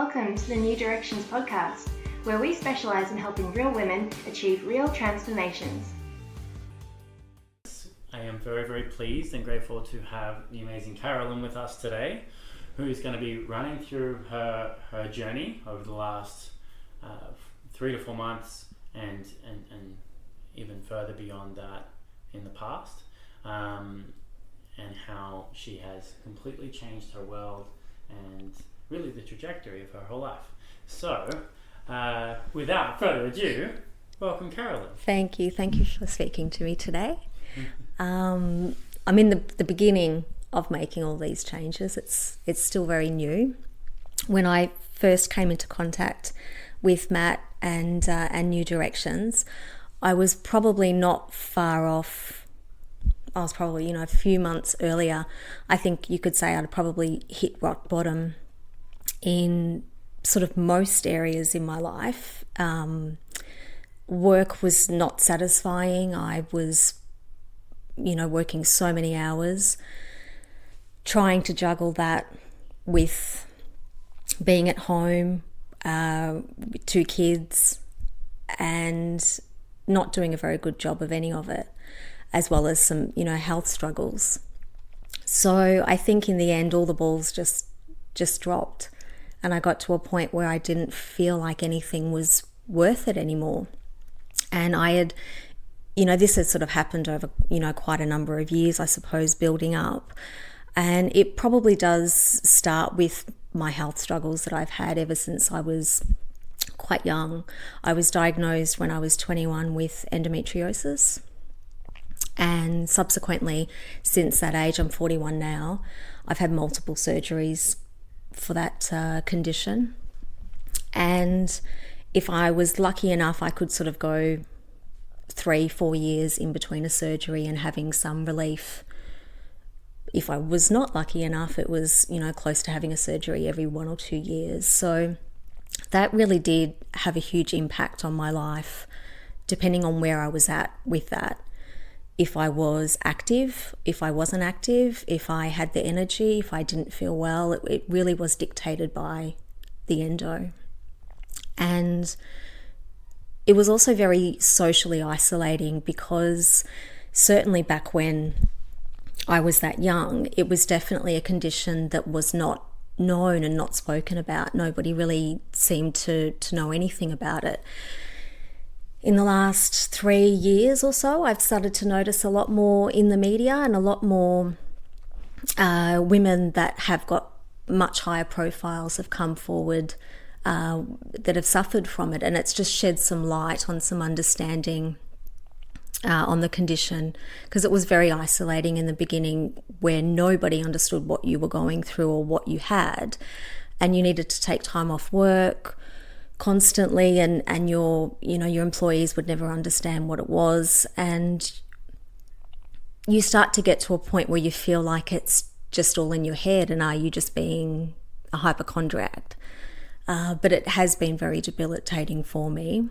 welcome to the New Directions podcast, where we specialise in helping real women achieve real transformations. I am very, very pleased and grateful to have the amazing Karalyn with us today, who's going to be running through her journey over the last 3 to 4 months and even further beyond that in the past, and how she has completely changed her world and really the trajectory of her whole life. So, without further ado, welcome Karalyn. Thank you for speaking to me today. I'm in the beginning of making all these changes. It's still very new. When I first came into contact with Matt and New Directions, I was probably not far off. I was probably, a few months earlier. I think you could say I'd probably hit rock bottom in sort of most areas in my life. Work was not satisfying. I was, working so many hours, trying to juggle that with being at home, with 2 kids, and not doing a very good job of any of it, as well as some, health struggles. So I think in the end, all the balls just dropped, and I got to a point where I didn't feel like anything was worth it anymore. And I had, this had sort of happened over, quite a number of years, I suppose, building up. And it probably does start with my health struggles that I've had ever since I was quite young. I was diagnosed when I was 21 with endometriosis. And subsequently, since that age, I'm 41 now, I've had multiple surgeries for that condition. And if I was lucky enough, I could sort of go 3-4 years in between a surgery and having some relief. If I was not lucky enough, it was, close to having a surgery every 1 or 2 years. So that really did have a huge impact on my life, depending on where I was at with that. If I was active, if I wasn't active, if I had the energy, if I didn't feel well, it really was dictated by the endo. And it was also very socially isolating, because certainly back when I was that young, it was definitely a condition that was not known and not spoken about. Nobody really seemed to know anything about it. In the last 3 years or so, I've started to notice a lot more in the media and a lot more women that have got much higher profiles have come forward that have suffered from it. And it's just shed some light on some understanding on the condition, because it was very isolating in the beginning, where nobody understood what you were going through or what you had. And you needed to take time off work constantly, and your employees would never understand what it was, and you start to get to a point where you feel like it's just all in your head, and are you just being a hypochondriac? But it has been very debilitating for me,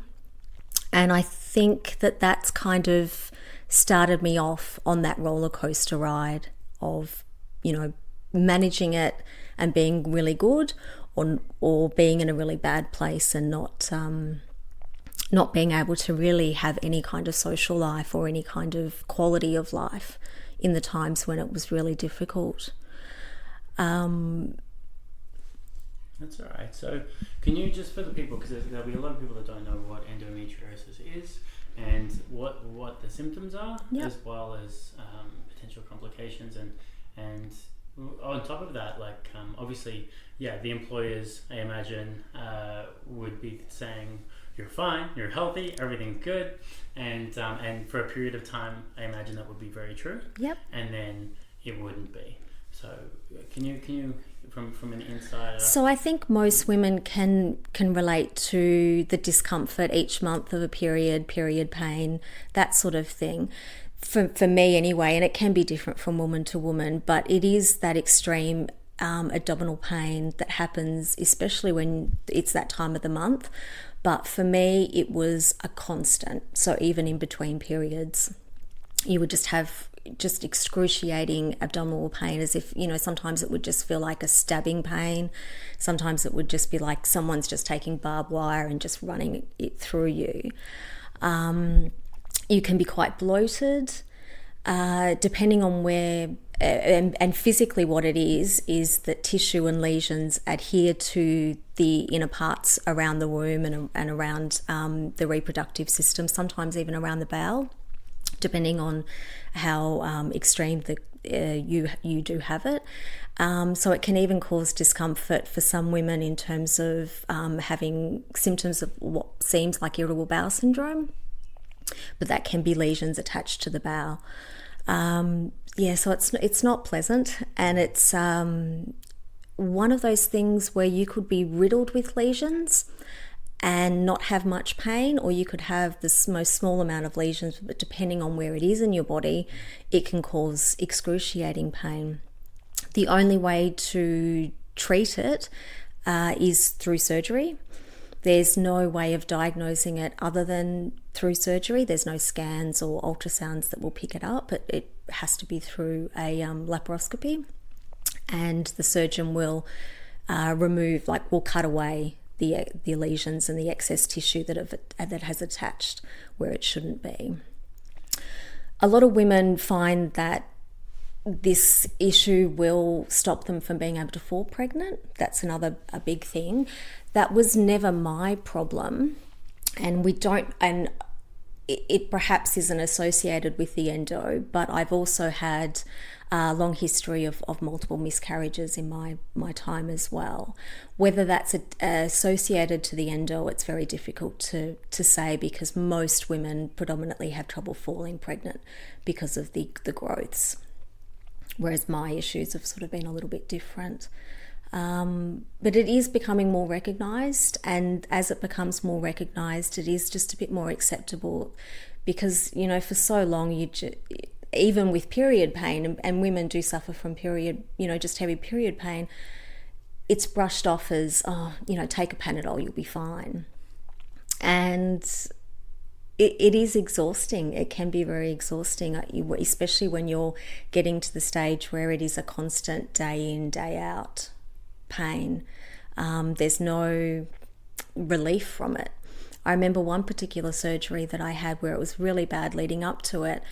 and I think that's kind of started me off on that roller coaster ride of managing it and being really good, or being in a really bad place and not being able to really have any kind of social life or any kind of quality of life in the times when it was really difficult. That's all right. So can you just, for the people, because there'll be a lot of people that don't know what endometriosis is and what the symptoms are, yep, as well as potential complications, and on top of that, obviously, the employers, I imagine, would be saying you're fine, you're healthy, everything's good, and for a period of time, I imagine that would be very true. Yep. And then it wouldn't be. So can you from an insider? So I think most women can relate to the discomfort each month of a period pain, that sort of thing. For me anyway, and it can be different from woman to woman, but it is that extreme abdominal pain that happens, especially when it's that time of the month. But for me, it was a constant. So even in between periods, you would just have just excruciating abdominal pain, as if, sometimes it would just feel like a stabbing pain. Sometimes it would just be like someone's just taking barbed wire and just running it through you. You can be quite bloated, depending on where, and physically what it is that tissue and lesions adhere to the inner parts around the womb and around the reproductive system, sometimes even around the bowel, depending on how extreme you do have it. So it can even cause discomfort for some women in terms of having symptoms of what seems like irritable bowel syndrome, but that can be lesions attached to the bowel. So it's not pleasant, and it's one of those things where you could be riddled with lesions and not have much pain, or you could have the most small amount of lesions, but depending on where it is in your body, it can cause excruciating pain. The only way to treat it is through surgery. There's no way of diagnosing it other than through surgery. There's no scans or ultrasounds that will pick it up. It has to be through a laparoscopy, and the surgeon will will cut away the lesions and the excess tissue that has attached where it shouldn't be. A lot of women find that this issue will stop them from being able to fall pregnant. That's a big thing. That was never my problem, and it perhaps isn't associated with the endo, but I've also had a long history of multiple miscarriages in my time as well. Whether that's associated to the endo, it's very difficult to say, because most women predominantly have trouble falling pregnant because of the growths, whereas my issues have sort of been a little bit different. But it is becoming more recognised, and as it becomes more recognised, it is just a bit more acceptable, because for so long even with period pain, and women do suffer from just heavy period pain, it's brushed off as, take a Panadol, you'll be fine. And it is exhausting. It can be very exhausting, especially when you're getting to the stage where it is a constant day in, day out pain. There's no relief from it. I remember one particular surgery that I had where it was really bad leading up to it.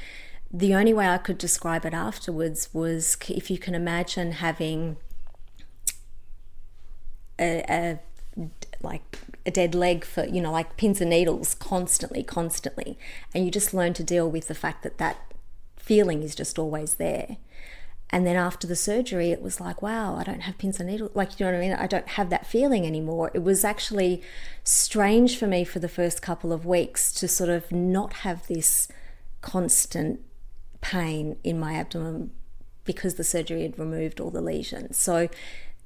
The only way I could describe it afterwards was, if you can imagine having a dead leg for, like pins and needles constantly, and you just learn to deal with the fact that feeling is just always there. And then after the surgery, it was like, wow, I don't have pins and needles. Like, you know what I mean? I don't have that feeling anymore. It was actually strange for me for the first couple of weeks to sort of not have this constant pain in my abdomen, because the surgery had removed all the lesions. So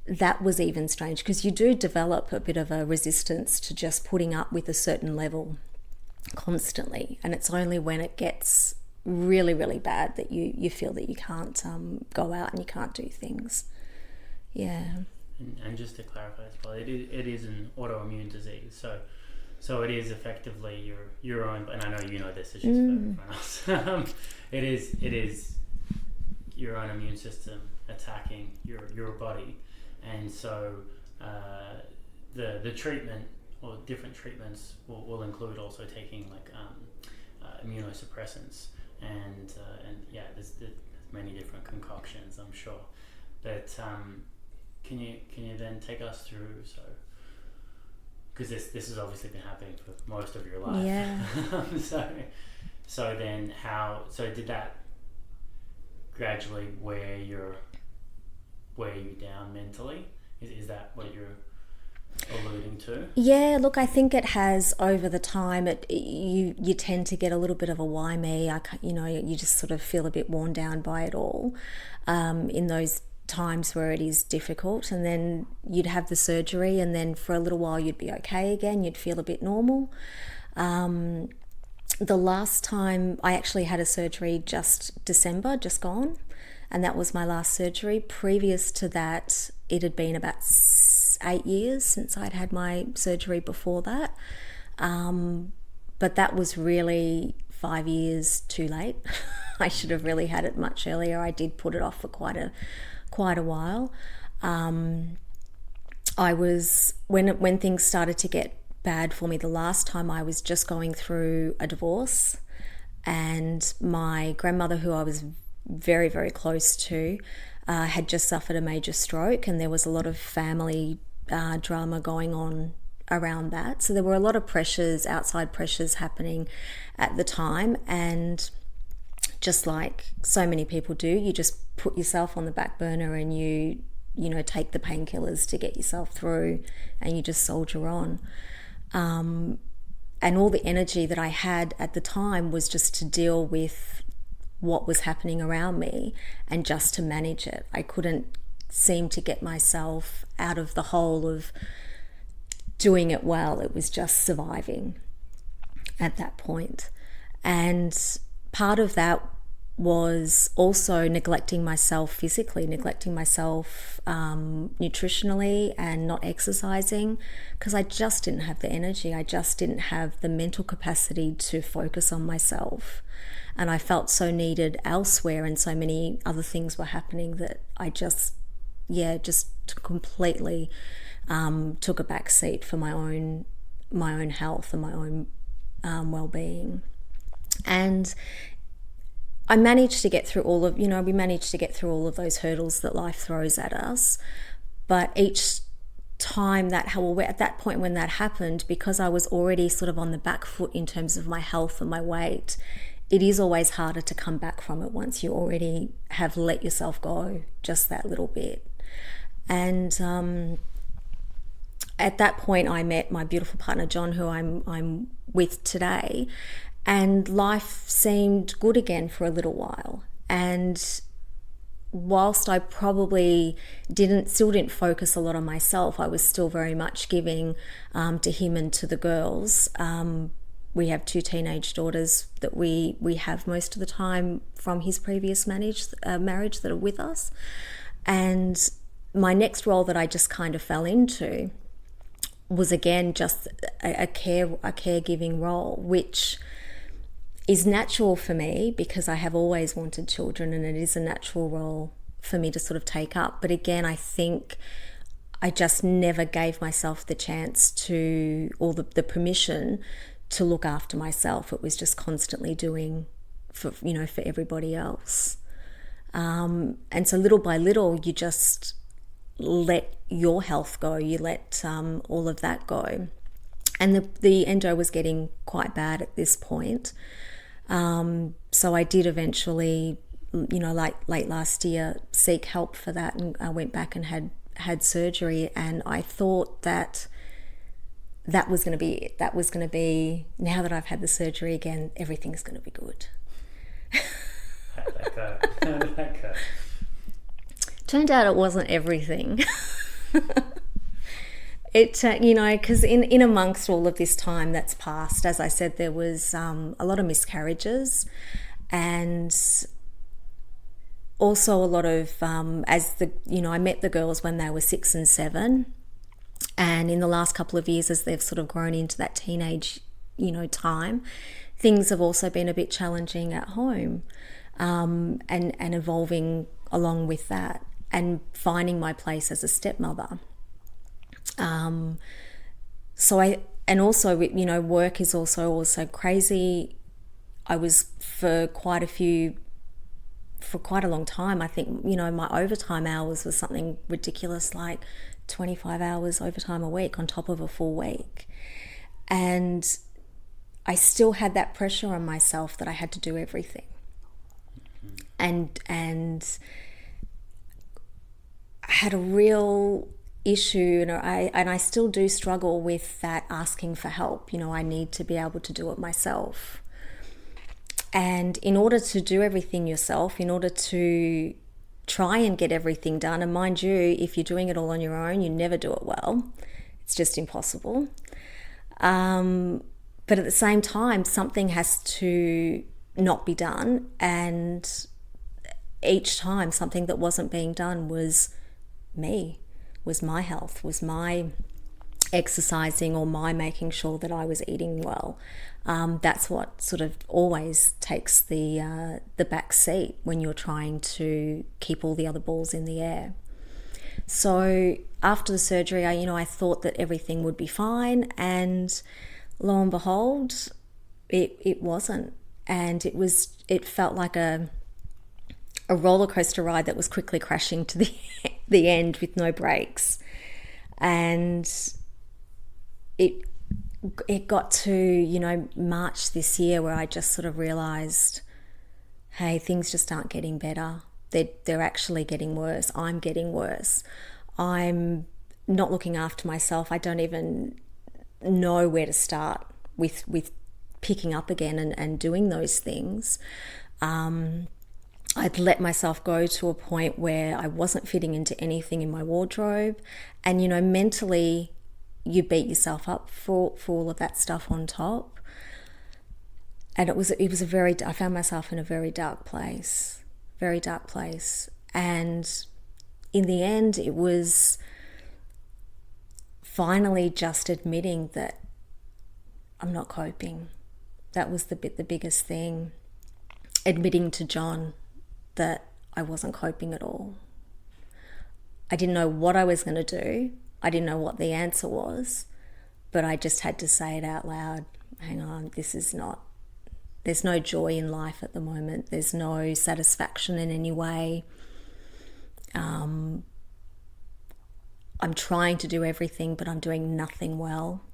that was even strange, because you do develop a bit of a resistance to just putting up with a certain level constantly. And it's only when it gets really, really bad that you feel that you can't go out and you can't do things. Yeah. And just to clarify as well, it is an autoimmune disease. So it is effectively your own, and I know you know this, it's just for everyone else. It is your own immune system attacking your body, and so the treatment, or different treatments, will include also taking immunosuppressants, and there's many different concoctions, I'm sure. But can you then take us through, because this has obviously been happening for most of your life. Yeah. so then did that gradually wear you down mentally? Is that what you're alluding to? Yeah, look, I think it has over the time. You tend to get a little bit of a why me. You just sort of feel a bit worn down by it all in those times where it is difficult, and then you'd have the surgery, and then for a little while you'd be okay again, you'd feel a bit normal. The last time I actually had a surgery, just December, just gone, and that was my last surgery. Previous to that, it had been about 8 years since I'd had my surgery before that, but that was really 5 years too late. I should have really had it much earlier. I did put it off for quite a while. I was, when things started to get bad for me the last time, I was just going through a divorce, and my grandmother, who I was very, very close to, had just suffered a major stroke, and there was a lot of family drama going on around that. So there were a lot of pressures, outside pressures happening at the time, and just like so many people do, you just put yourself on the back burner and you take the painkillers to get yourself through, and you just soldier on. And all the energy that I had at the time was just to deal with what was happening around me and just to manage it. I couldn't seem to get myself out of the hole of doing it well. It was just surviving at that point. And part of that was also neglecting myself physically, neglecting myself nutritionally, and not exercising, because I just didn't have the energy. I just didn't have the mental capacity to focus on myself. And I felt so needed elsewhere, and so many other things were happening that I just completely took a back seat for my own health and my own well-being. And I managed to get through we managed to get through all of those hurdles that life throws at us. But each time at that point when that happened, because I was already sort of on the back foot in terms of my health and my weight, it is always harder to come back from it once you already have let yourself go just that little bit. And at that point, I met my beautiful partner, John, who I'm with today. And life seemed good again for a little while. And whilst I probably still didn't focus a lot on myself, I was still very much giving to him and to the girls. We have 2 teenage daughters that we have most of the time from his previous marriage that are with us. And my next role that I just kind of fell into was again just a caregiving role, which is natural for me because I have always wanted children, and it is a natural role for me to sort of take up. But again, I think I just never gave myself the chance to, or the permission to look after myself. It was just constantly doing for everybody else. And so little by little, you just let your health go, you let all of that go. And the endo was getting quite bad at this point. So I did eventually, like late last year, seek help for that, and I went back and had surgery, and I thought that was going to be it. That was going to be, now that I've had the surgery again, everything's going to be good. How'd that go? Turned out it wasn't everything. It, because in amongst all of this time that's passed, as I said, there was a lot of miscarriages, and also a lot of, I met the girls when they were 6 and 7, and in the last couple of years, as they've sort of grown into that teenage, time, things have also been a bit challenging at home, and evolving along with that, and finding my place as a stepmother. Work is also crazy. I was for quite a long time. I think, my overtime hours was something ridiculous, like 25 hours overtime a week on top of a full week. And I still had that pressure on myself that I had to do everything. And I had a real issue, and I still do struggle with that, asking for help. I need to be able to do it myself. And in order to do everything yourself, in order to try and get everything done, and mind you, if you're doing it all on your own, you never do it well. It's just impossible. But at the same time, something has to not be done, and each time something that wasn't being done was me, was my health, was my exercising or my making sure that I was eating well. That's what sort of always takes the back seat when you're trying to keep all the other balls in the air. So after the surgery, I thought that everything would be fine, and lo and behold, it wasn't. And it felt like a roller coaster ride that was quickly crashing to the end with no brakes. And it got to, March this year, where I just sort of realized, hey, things just aren't getting better. They're actually getting worse. I'm getting worse. I'm not looking after myself. I don't even know where to start with picking up again and doing those things. I'd let myself go to a point where I wasn't fitting into anything in my wardrobe. And, mentally, you beat yourself up for all of that stuff on top. And I found myself in a very dark place. Very dark place. And in the end, it was finally just admitting that I'm not coping. That was the biggest thing. Admitting to John that I wasn't coping at all. I didn't know what I was going to do. I didn't know what the answer was, but I just had to say it out loud. Hang on, there's no joy in life at the moment. There's no satisfaction in any way. I'm trying to do everything, but I'm doing nothing well.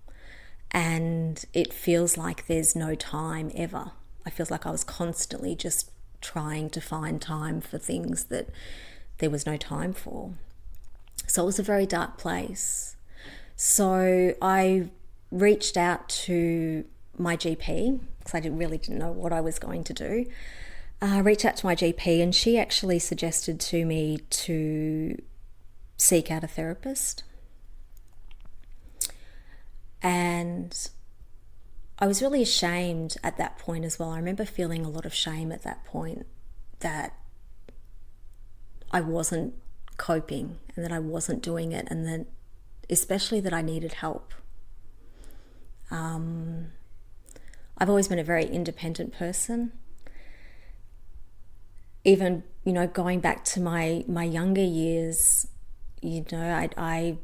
And it feels like there's no time ever. I feel like I was constantly just trying to find time for things that there was no time for. So it was a very dark place. So I reached out to my GP, because I really didn't know what I was going to do. I reached out to my GP, and she actually suggested to me to seek out a therapist. And I was really ashamed at that point as well. I remember feeling a lot of shame at that point that I wasn't coping and that I wasn't doing it, and that especially that I needed help. I've always been a very independent person. Even, going back to my younger years, I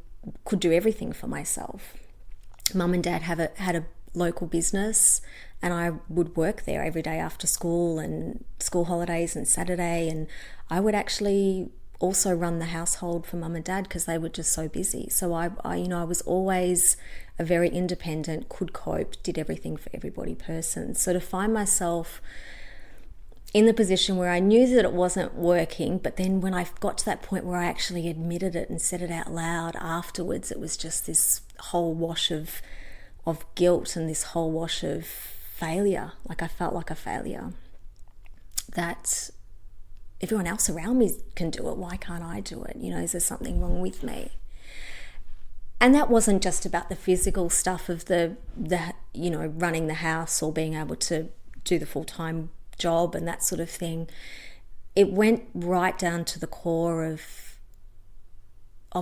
could do everything for myself. Mum and Dad had a local business, and I would work there every day after school and school holidays and Saturday, and I would actually also run the household for Mum and Dad because they were just so busy. So I was always a very independent, could cope, did everything for everybody person. So to find myself in the position where I knew that it wasn't working, but then when I got to that point where I actually admitted it and said it out loud afterwards, it was just this whole wash of guilt and this whole wash of failure. Like I felt like a failure. That everyone else around me can do it. Why can't I do it? Is there something wrong with me? And that wasn't just about the physical stuff of the running the house or being able to do the full-time job and that sort of thing. It went right down to the core of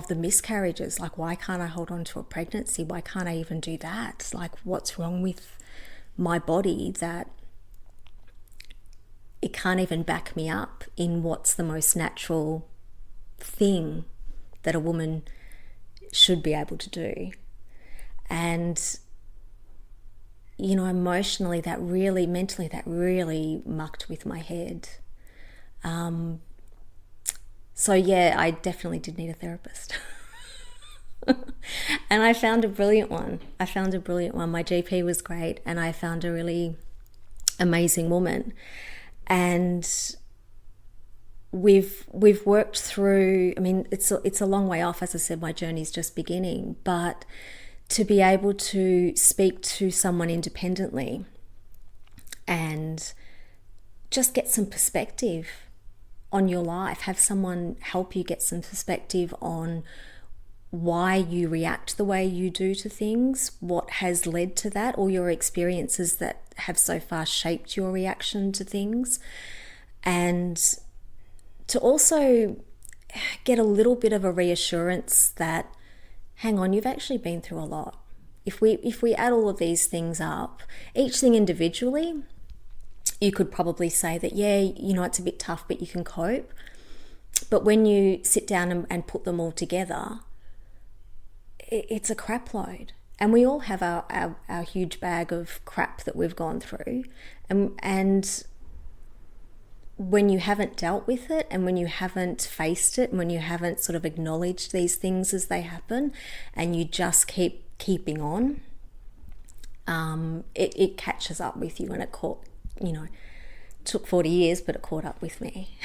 the miscarriages. Like, why can't I hold on to a pregnancy? Why can't I even do that? Like, what's wrong with my body that it can't even back me up in what's the most natural thing that a woman should be able to do? And emotionally, mentally, that really mucked with my head. So yeah, I definitely did need a therapist. And I found a brilliant one. My GP was great, and I found a really amazing woman. And we've worked through, it's a long way off. As I said, my journey's just beginning, but to be able to speak to someone independently and just get some perspective on your life, have someone help you get some perspective on why you react the way you do to things, what has led to that, or your experiences that have so far shaped your reaction to things, and to also get a little bit of a reassurance that, hang on, you've actually been through a lot. If we add all of these things up, each thing individually, you could probably say that, yeah, you know, it's a bit tough, but you can cope. But when you sit down and put them all together, it's a crap load. And we all have our huge bag of crap that we've gone through. And when you haven't dealt with it, and when you haven't faced it, and when you haven't sort of acknowledged these things as they happen, and you just keeping on, it catches up with you. And it took 40 years, but it caught up with me.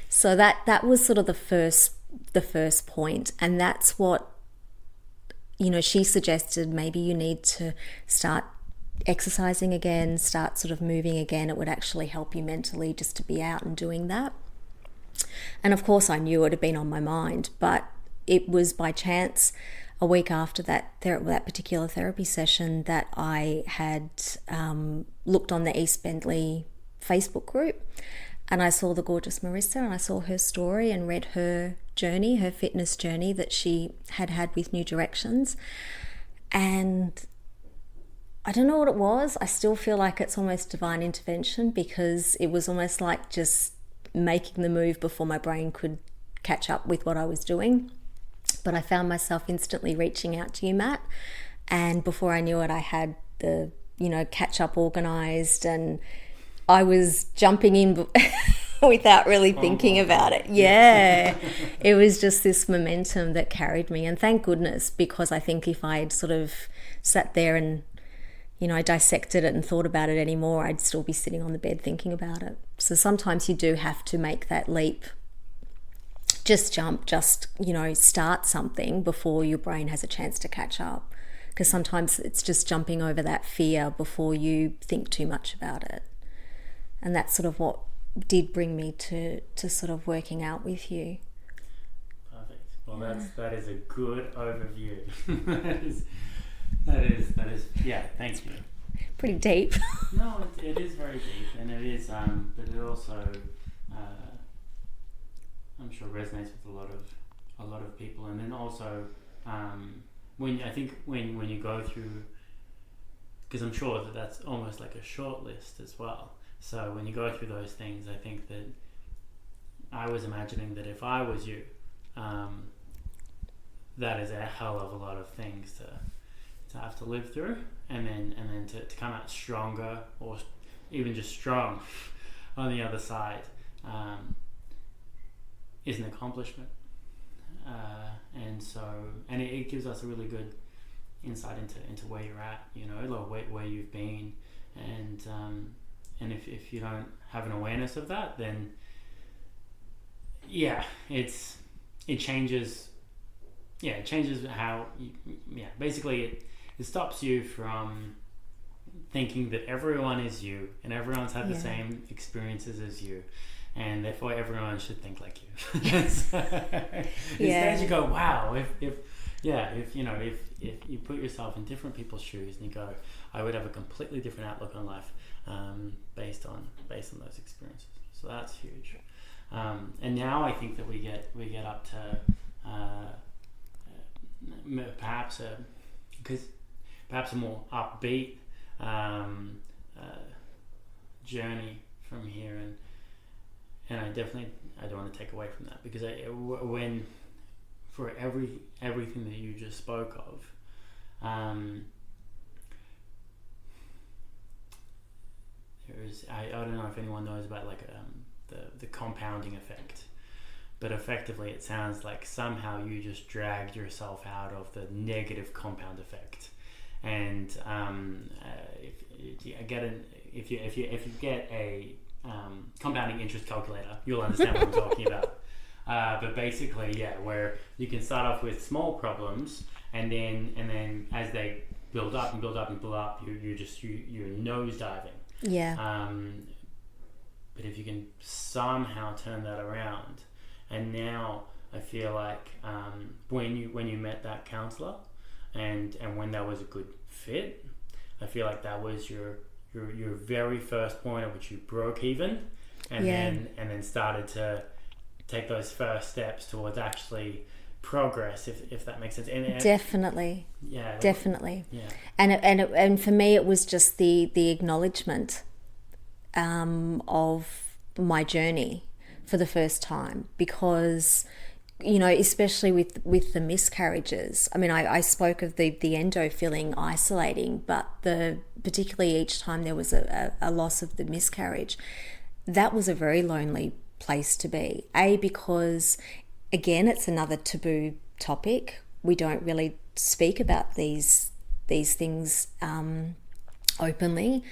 So that was sort of the first point. And that's what, you know, she suggested maybe you need to start exercising again, start sort of moving again. It would actually help you mentally just to be out and doing that. And of course I knew it had been on my mind, but it was by chance a week after that particular therapy session that I had looked on the East Bentley Facebook group, and I saw the gorgeous Marissa, and I saw her story and read her journey, her fitness journey that she had with New Directions. And I don't know what it was. I still feel like it's almost divine intervention, because it was almost like just making the move before my brain could catch up with what I was doing. But I found myself instantly reaching out to you, Matt. And before I knew it, I had the, you know, catch up organised, and I was jumping in without really thinking about it. Yeah. It was just this momentum that carried me. And thank goodness, because I think if I had sort of sat there and, you know, I dissected it and thought about it anymore, I'd still be sitting on the bed thinking about it. So sometimes you do have to make that leap. Just jump, you know, start something before your brain has a chance to catch up. Because sometimes it's just jumping over that fear before you think too much about it. And that's sort of what did bring me to sort of working out with you. Perfect. Well, that is a good overview. That is. Yeah. Thank you. Pretty deep. No, it is very deep, and it is. But it also, I'm sure, resonates with a lot of people. And then also, when you go through, because I'm sure that's almost like a short list as well. So when you go through those things, I think that I was imagining that if I was you, that is a hell of a lot of things to have to live through, and then to come out stronger, or even just strong on the other side, is an accomplishment. And it gives us a really good insight into where you're at, you know, like where you've been, and if you don't have an awareness of that, then it changes how basically it stops you from thinking that everyone is you and everyone's had the same experiences as you, and therefore everyone should think like you. Instead you go, wow, if you put yourself in different people's shoes and you go, I would have a completely different outlook on life, based on those experiences. So that's huge. And now I think that we get up to perhaps a more upbeat journey from here, and I don't want to take away from that, because when for everything that you just spoke of, I don't know if anyone knows about like the compounding effect, but effectively it sounds like somehow you just dragged yourself out of the negative compound effect. And if you get a compounding interest calculator, you'll understand what I'm talking about. But basically, where you can start off with small problems, and then as they build up and build up and build up, you're nosediving. Yeah. But if you can somehow turn that around, and now I feel like when you met that counselor, and when that was a good fit, I feel like that was your very first point at which you broke even, and then started to take those first steps towards actually progress, if that makes sense. And Definitely. Yeah. Definitely. Yeah. And for me, it was just the acknowledgement of my journey for the first time, because, you know, especially with the miscarriages. I mean, I spoke of the endo feeling isolating, but particularly each time there was a loss of the miscarriage, that was a very lonely place to be. Because, again, it's another taboo topic. We don't really speak about these things openly.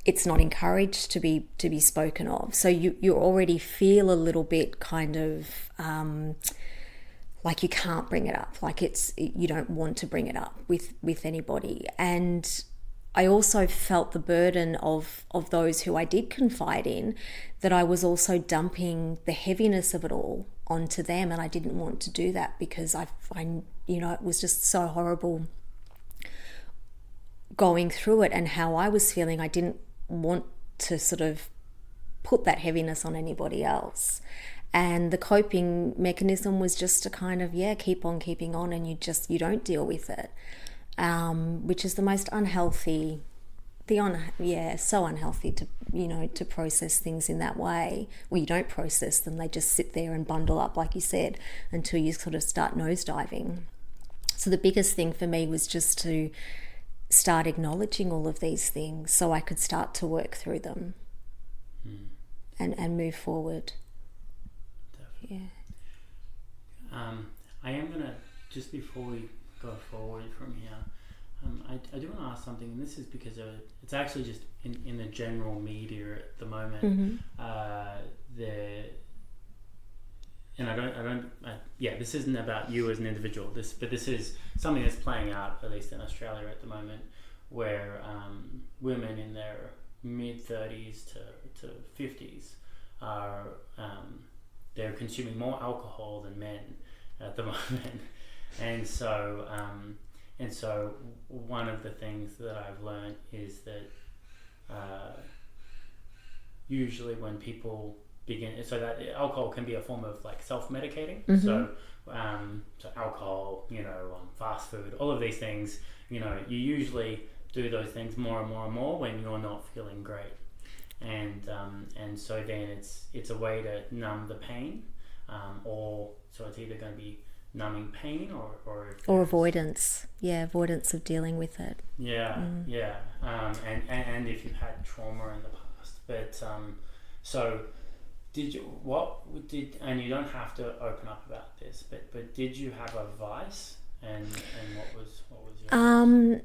It's not encouraged to be spoken of. So you already feel a little bit kind of like you can't bring it up, like you don't want to bring it up with anybody. And I also felt the burden of those who I did confide in, that I was also dumping the heaviness of it all onto them, and I didn't want to do that, because I find, you know, it was just so horrible going through it and how I was feeling. I didn't want to sort of put that heaviness on anybody else. And the coping mechanism was just to kind of, keep on keeping on, and you don't deal with it, which is the most unhealthy, so unhealthy to, you know, to process things in that way. Well, you don't process them, they just sit there and bundle up, like you said, until you sort of start nosediving. So the biggest thing for me was just to start acknowledging all of these things so I could start to work through them and move forward. Definitely. Yeah. I am going to, just before we go forward from here, I do want to ask something, and this is because it's actually just in the general media at the moment. This isn't about you as an individual. But this is something that's playing out, at least in Australia at the moment, where women in their mid-30s to 50s are they're consuming more alcohol than men at the moment, and so one of the things that I've learned is that usually when people begin, so that alcohol can be a form of like self-medicating. So alcohol, you know, fast food, all of these things, you know, you usually do those things more and more and more when you're not feeling great, and so then it's a way to numb the pain, or so it's either going to be numbing pain or avoidance. Avoidance of dealing with it. And if you've had trauma in the past, but so. And you don't have to open up about this, but did you have a vice, and what was your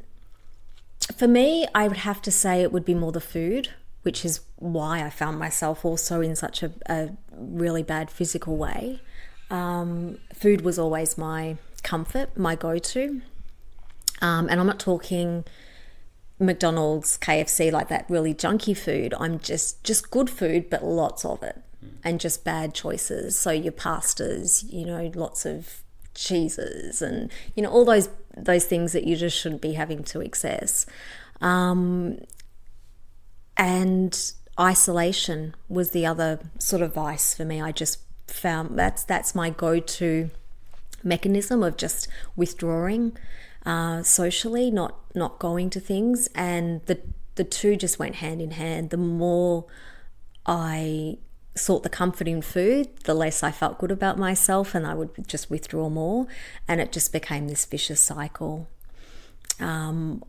for me, I would have to say it would be more the food, which is why I found myself also in such a really bad physical way. Food was always my comfort, my go-to, and I'm not talking McDonald's, KFC, like that really junky food. I'm just good food, but lots of it. And just bad choices. So your pastas, you know, lots of cheeses, and, you know, all those things that you just shouldn't be having to excess. And isolation was the other sort of vice for me. I just found that's my go-to mechanism of just withdrawing socially, not going to things. And the two just went hand in hand. The more I sought the comfort in food, the less I felt good about myself, and I would just withdraw more, and it just became this vicious cycle and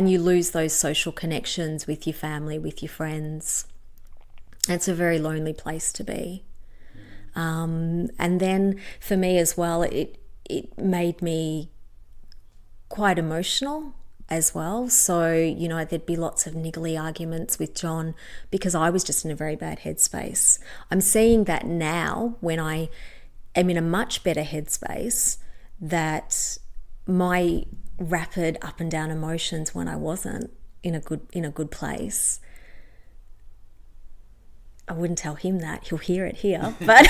you lose those social connections with your family, with your friends. It's a very lonely place to be. And then for me as well, it made me quite emotional as well. So, you know, there'd be lots of niggly arguments with John because I was just in a very bad headspace. I'm seeing that now when I am in a much better headspace, that my rapid up and down emotions when I wasn't in a good place. I wouldn't tell him that. He'll hear it here, but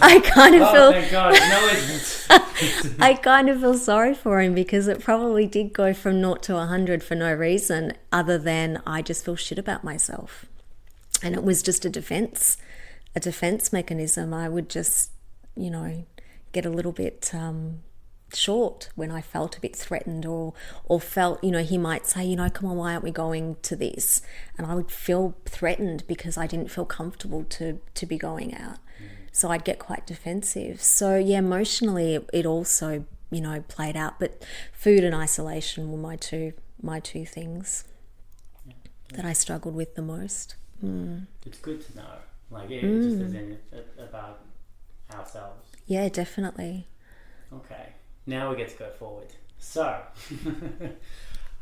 I kind of feel. Thank God. No, I kind of feel sorry for him because it probably did go from 0 to 100 for no reason other than I just feel shit about myself, and it was just a defense mechanism. I would just get a little bit short when I felt a bit threatened or felt, he might say, come on, why aren't we going to this? And I would feel threatened because I didn't feel comfortable to be going out. So I'd get quite defensive. So yeah, emotionally it also, played out. But food and isolation were my two things that I struggled with the most. It's good to know, like it just as in about ourselves. Yeah, definitely. Okay, now we get to go forward. So,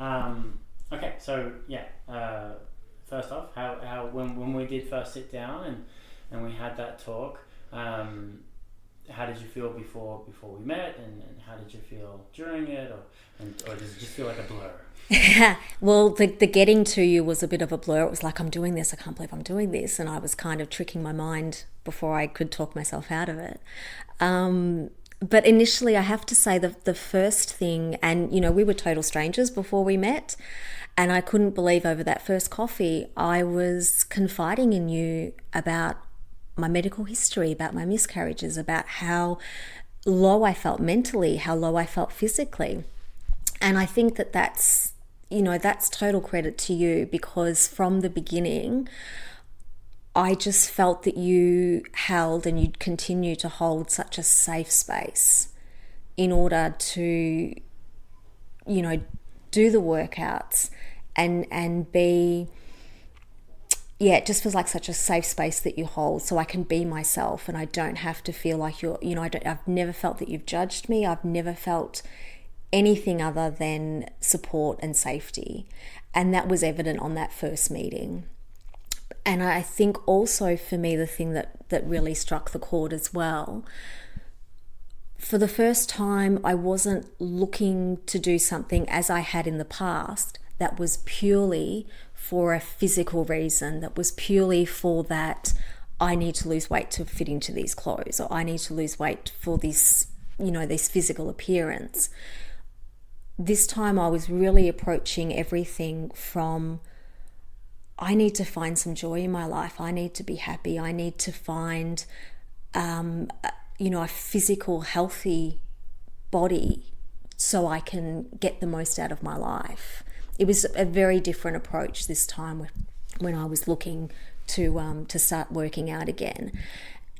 okay, so yeah. First off, how when we did first sit down and we had that talk, how did you feel before we met, and how did you feel during it, or does it just feel like a blur? Well, the getting to you was a bit of a blur. It was like, I'm doing this, I can't believe I'm doing this, and I was kind of tricking my mind before I could talk myself out of it. But initially, I have to say the first thing, and we were total strangers before we met, and I couldn't believe over that first coffee I was confiding in you about my medical history, about my miscarriages, about how low I felt mentally, how low I felt physically. And I think that's total credit to you, because from the beginning, I just felt that you held and you'd continue to hold such a safe space in order to, do the workouts and be, it just feels like such a safe space that you hold, so I can be myself and I don't have to feel like I've never felt that you've judged me. I've never felt anything other than support and safety. And that was evident on that first meeting. And I think also for me, the thing that really struck the chord as well, for the first time, I wasn't looking to do something as I had in the past that was purely for a physical reason, that was purely for that I need to lose weight to fit into these clothes, or I need to lose weight for this, this physical appearance. This time I was really approaching everything from, I need to find some joy in my life. I need to be happy. I need to find, a physical, healthy body so I can get the most out of my life. It was a very different approach this time when I was looking to start working out again.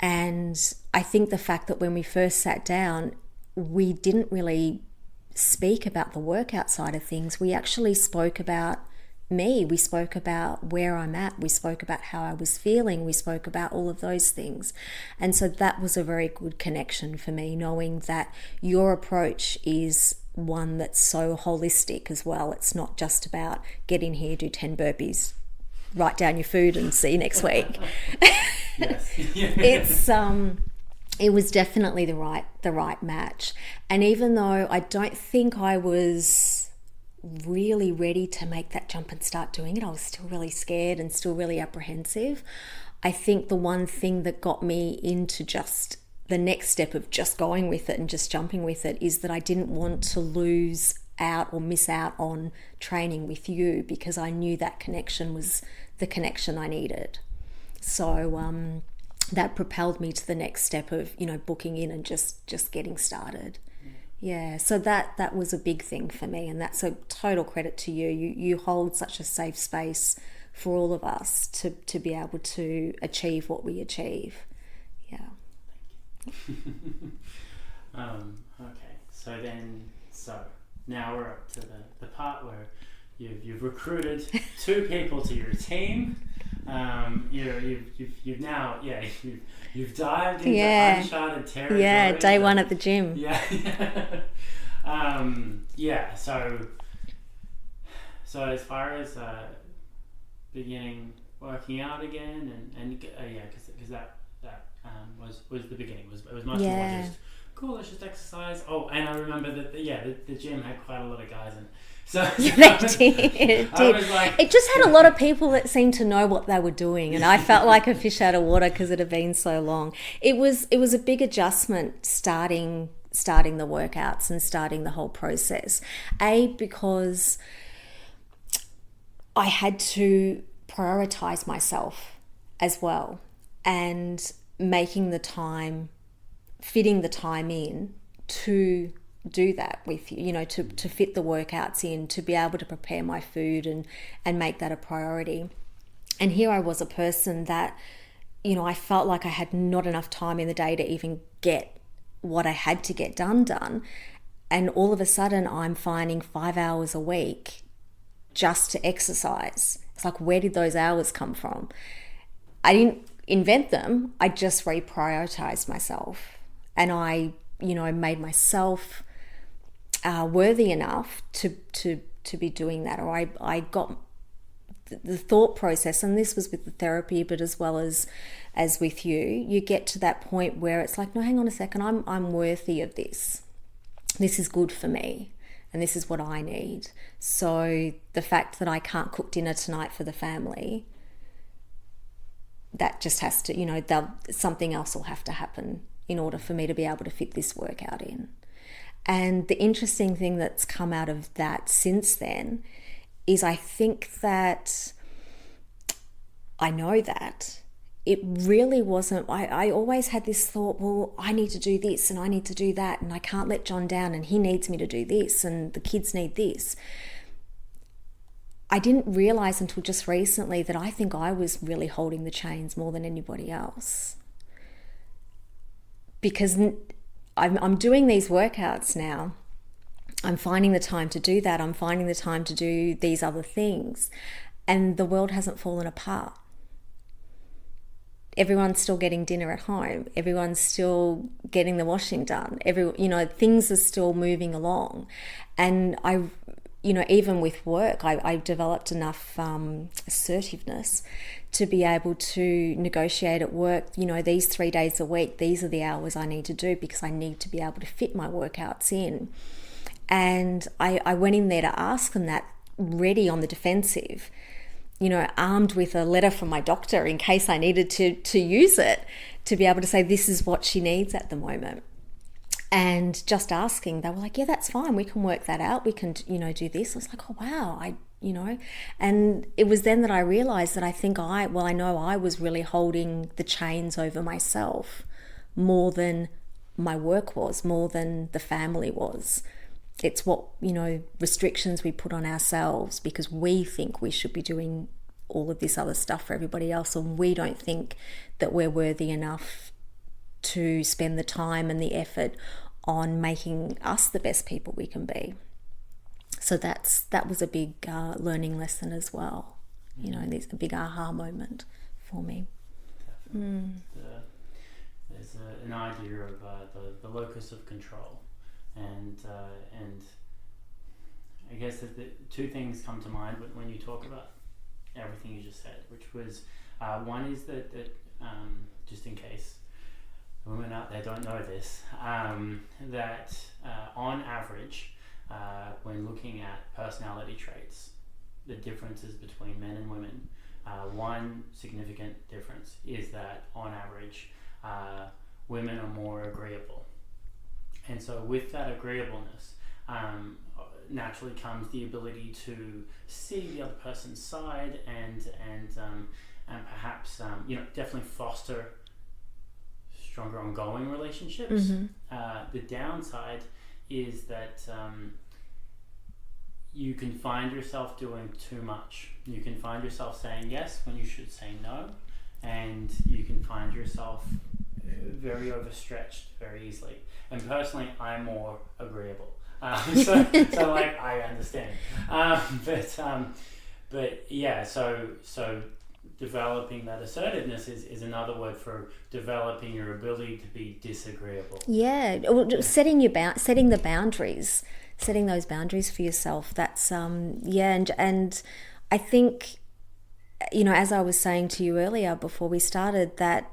And I think the fact that when we first sat down, we didn't really speak about the workout side of things. We actually spoke about me. We spoke about where I'm at. We spoke about how I was feeling. We spoke about all of those things. And so that was a very good connection for me, knowing that your approach is one that's so holistic as well. It's not just about get in here, do 10 burpees, write down your food and see you next week. Yes. It was definitely the right match. And even though I don't think I was really ready to make that jump and start doing it, I was still really scared and still really apprehensive. I think the one thing that got me into just the next step of just going with it and just jumping with it is that I didn't want to lose out or miss out on training with you, because I knew that connection was the connection I needed. So that propelled me to the next step of, booking in and just getting started. Yeah, so that was a big thing for me, and that's a total credit to you. You hold such a safe space for all of us to be able to achieve what we achieve. Yeah. Okay, so now we're up to the part where you've recruited 2 people to your team. You've now you've dived into uncharted territory. Yeah, day one at the gym. Yeah. So as far as beginning working out again and because that was the beginning. It was much more just cool. Let's just exercise. Oh, and I remember that the gym had quite a lot of guys in. So they did. It just had a lot of people that seemed to know what they were doing, and I felt like a fish out of water because it had been so long. It was a big adjustment starting the workouts and starting the whole process. Because I had to prioritize myself as well, and making the time fitting the time in to do that with you, to fit the workouts in, to be able to prepare my food and make that a priority. And here I was, a person that, I felt like I had not enough time in the day to even get what I had to get done. And all of a sudden I'm finding 5 hours a week just to exercise. It's like, where did those hours come from? I didn't invent them. I just reprioritized myself. And I, made myself worthy enough to be doing that. Or I got the thought process, and this was with the therapy, but as well as with you get to that point where it's like, no, hang on a second, I'm worthy of this. This is good for me, and this is what I need. So the fact that I can't cook dinner tonight for the family, that just has to, something else will have to happen in order for me to be able to fit this workout in. And the interesting thing that's come out of that since then is I think that I know that it really wasn't, I always had this thought, well, I need to do this and I need to do that, and I can't let John down, and he needs me to do this, and the kids need this. I didn't realize until just recently that I think I was really holding the chains more than anybody else. Because I'm doing these workouts now. I'm finding the time to do that. I'm finding the time to do these other things. And the world hasn't fallen apart. Everyone's still getting dinner at home. Everyone's still getting the washing done. Things are still moving along. And even with work, I developed enough assertiveness to be able to negotiate at work, these 3 days a week, these are the hours I need to do because I need to be able to fit my workouts in. And I went in there to ask them that, ready on the defensive, armed with a letter from my doctor in case I needed to use it, to be able to say, this is what she needs at the moment. And just asking, they were like, yeah, that's fine. We can work that out. We can, do this. I was like, oh, wow. And it was then that I realized that I know I was really holding the chains over myself more than my work was, more than the family was. It's what, restrictions we put on ourselves because we think we should be doing all of this other stuff for everybody else, and we don't think that we're worthy enough to spend the time and the effort on making us the best people we can be. So that was a big learning lesson as well. There's a big aha moment for me. There's an idea of the locus of control, and I guess that the two things come to mind when you talk about everything you just said, which was one is that just in case women out there don't know this, that on average, when looking at personality traits, the differences between men and women, one significant difference is that on average, women are more agreeable. And so with that agreeableness, naturally comes the ability to see the other person's side and perhaps definitely foster stronger ongoing relationships. The downside is that you can find yourself doing too much. You can find yourself saying yes when you should say no, and you can find yourself very overstretched very easily. And personally, I'm more agreeable. So like I understand. But yeah, so developing that assertiveness is another word for developing your ability to be disagreeable. Yeah, setting the boundaries, setting those boundaries for yourself. That's and I think, as I was saying to you earlier before we started, that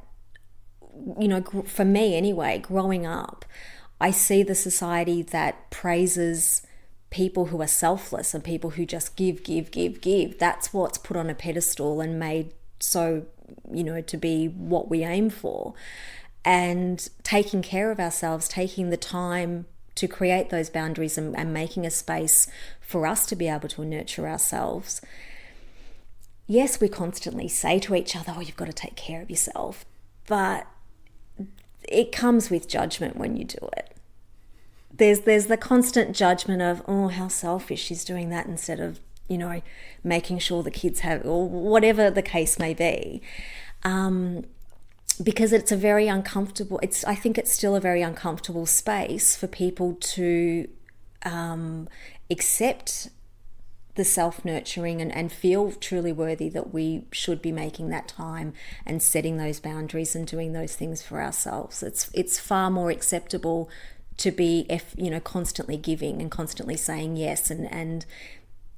for me anyway, growing up, I see the society that praises people who are selfless and people who just give. That's what's put on a pedestal and made so, to be what we aim for. And taking care of ourselves, taking the time to create those boundaries and making a space for us to be able to nurture ourselves. Yes, we constantly say to each other, oh, you've got to take care of yourself. But it comes with judgment when you do it. There's the constant judgment of, oh, how selfish, she's doing that instead of, making sure the kids have, or whatever the case may be. Because it's a very uncomfortable, I think it's still a very uncomfortable space for people to accept the self-nurturing and feel truly worthy that we should be making that time and setting those boundaries and doing those things for ourselves. It's far more acceptable to be, constantly giving and constantly saying yes. And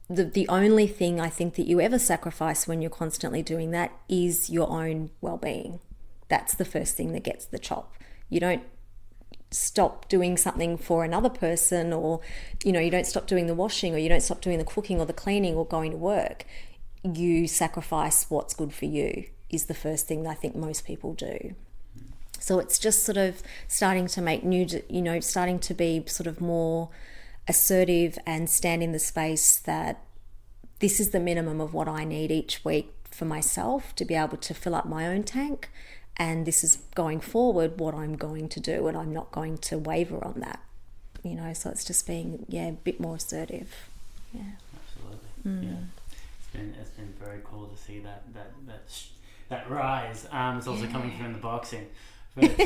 the only thing I think that you ever sacrifice when you're constantly doing that is your own well-being. That's the first thing that gets the chop. You don't stop doing something for another person, or, you don't stop doing the washing, or you don't stop doing the cooking or the cleaning or going to work. You sacrifice what's good for you is the first thing that I think most people do. So it's just sort of starting to make starting to be sort of more assertive and stand in the space that this is the minimum of what I need each week for myself to be able to fill up my own tank. And this is going forward what I'm going to do, and I'm not going to waver on that. So it's just being, a bit more assertive. Yeah. Absolutely. Yeah. It's been very cool to see that rise. It's also coming through in the boxing. But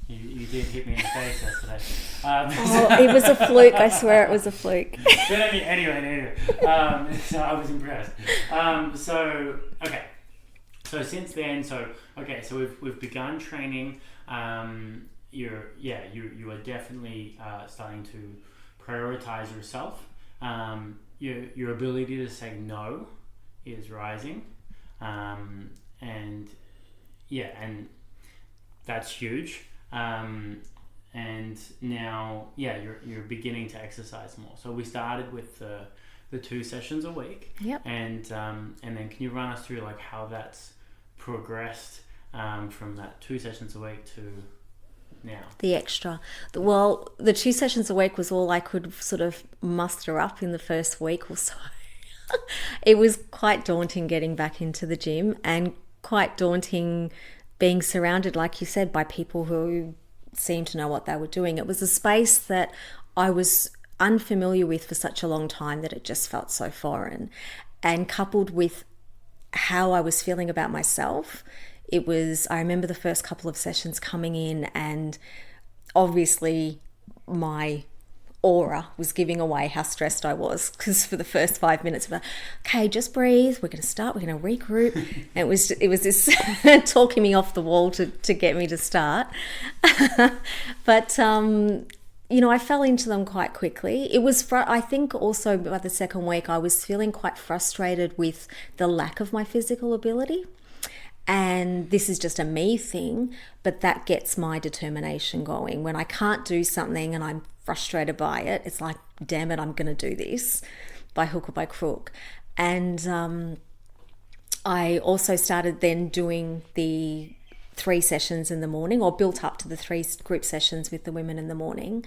you did hit me in the face yesterday. It was a fluke. I swear it was a fluke. But anyway. So I was impressed. So since then, so we've begun training. You are definitely starting to prioritize yourself. Your ability to say no is rising, and that's huge. And now, you're beginning to exercise more. So we started with the 2 sessions a week. Yep. And then can you run us through like how that's progressed from that 2 sessions a week to now? The extra. Well, the 2 sessions a week was all I could sort of muster up in the first week or so. It was quite daunting getting back into the gym, and quite daunting being surrounded, like you said, by people who seemed to know what they were doing. It was a space that I was unfamiliar with for such a long time that it just felt so foreign. And coupled with how I was feeling about myself, I remember the first couple of sessions coming in, and obviously my aura was giving away how stressed I was, because for the first 5 minutes, okay, just breathe, we're going to start, we're going to regroup. And it was this talking me off the wall to get me to start. But I fell into them quite quickly. It was, I think also by the second week, I was feeling quite frustrated with the lack of my physical ability. And this is just a me thing, but that gets my determination going. When I can't do something and I'm frustrated by it, it's like, damn it, I'm going to do this by hook or by crook. And I also started then doing the 3 sessions in the morning, or built up to the 3 group sessions with the women in the morning.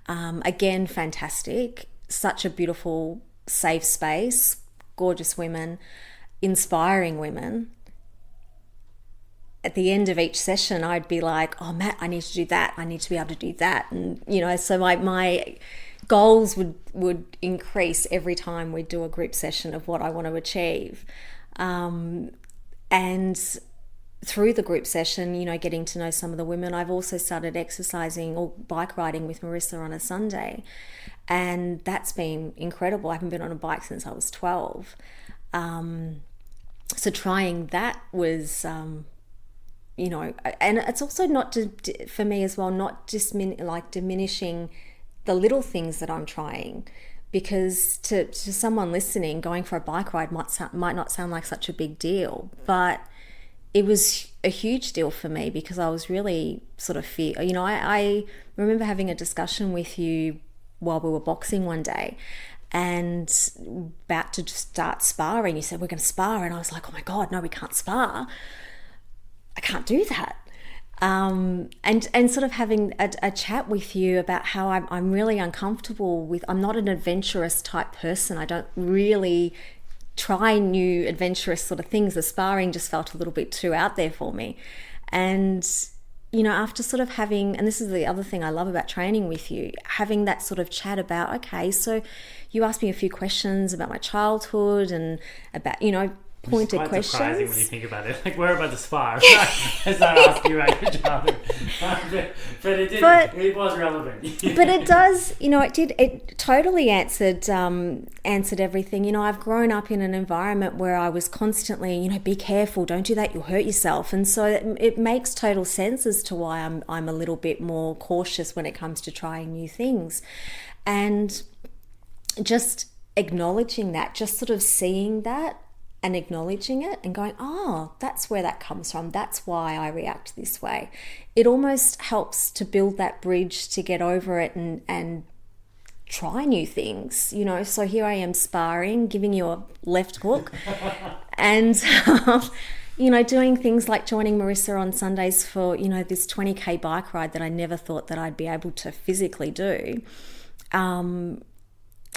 Again, fantastic. Such a beautiful, safe space, gorgeous women, inspiring women. At the end of each session, I'd be like, oh, Matt, I need to do that. I need to be able to do that. And, so my goals would increase every time we do a group session of what I want to achieve. And through the group session, getting to know some of the women, I've also started exercising or bike riding with Marissa on a Sunday. And that's been incredible. I haven't been on a bike since I was 12. So trying that was... and it's also not for me as well, not just diminishing the little things that I'm trying, because to someone listening, going for a bike ride might not sound like such a big deal, but it was a huge deal for me, because I was really sort of I remember having a discussion with you while we were boxing one day, and about to start sparring. You said, we're going to spar, and I was like, oh my God, no, we can't spar. I can't do that. And sort of having a chat with you about how I'm really uncomfortable with, I'm not an adventurous type person. I don't really try new adventurous sort of things. The sparring just felt a little bit too out there for me. And after sort of having, and this is the other thing I love about training with you, having that sort of chat about, okay, so you asked me a few questions about my childhood and about, pointed quite questions. Surprising when you think about it. Like, we're about to spar. As I asked you about your childhood. But it did. It was relevant. But it does, it totally answered everything. I've grown up in an environment where I was constantly, be careful, don't do that, you'll hurt yourself. And so it makes total sense as to why I'm a little bit more cautious when it comes to trying new things. And just acknowledging that, just sort of seeing that, and acknowledging it and going, oh, that's where that comes from. That's why I react this way. It almost helps to build that bridge to get over it and try new things, So here I am sparring, giving you a left hook and, doing things like joining Marissa on Sundays for, this 20K bike ride that I never thought that I'd be able to physically do.